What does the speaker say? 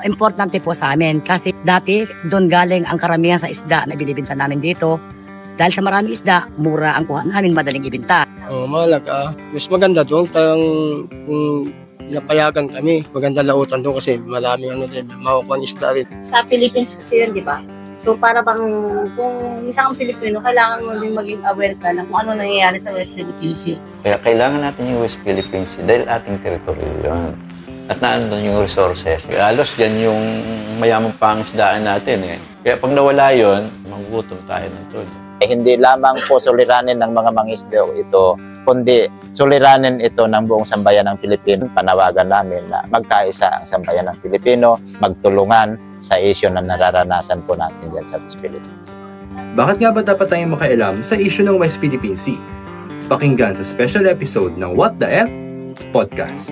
Importante po sa amin kasi dati doon galing ang karamihan sa isda na binibenta namin dito. Dahil sa maraming isda, mura ang kuha namin, madaling ibenta. Mahalaga. Mas maganda doon kung napayagan kami. Maganda lautan doon kasi maraming makukuha isda rin. Sa Philippines kasi yun, di ba? So para bang kung isang Pilipino, kailangan mo din maging aware ka ng kung ano nangyayari sa West Philippine Sea. Kaya kailangan natin yung West Philippine Sea dahil ating teritoryo yun. At naandun yung resources. Halos yan yung mayamang pangisdaan natin eh. Kaya pag nawala yun, magugutom tayo ng todo. Hindi lamang po suliranin ng mga mangisda ito, kundi suliranin ito ng buong sambayan ng Pilipino. Panawagan namin na magkaisa ang sambayan ng Pilipino, magtulungan sa issue na nararanasan po natin dyan sa West Philippine Sea. Bakit nga ba dapat tayong makialam sa issue ng West Philippine Sea? Pakinggan sa special episode ng What the F? Podcast.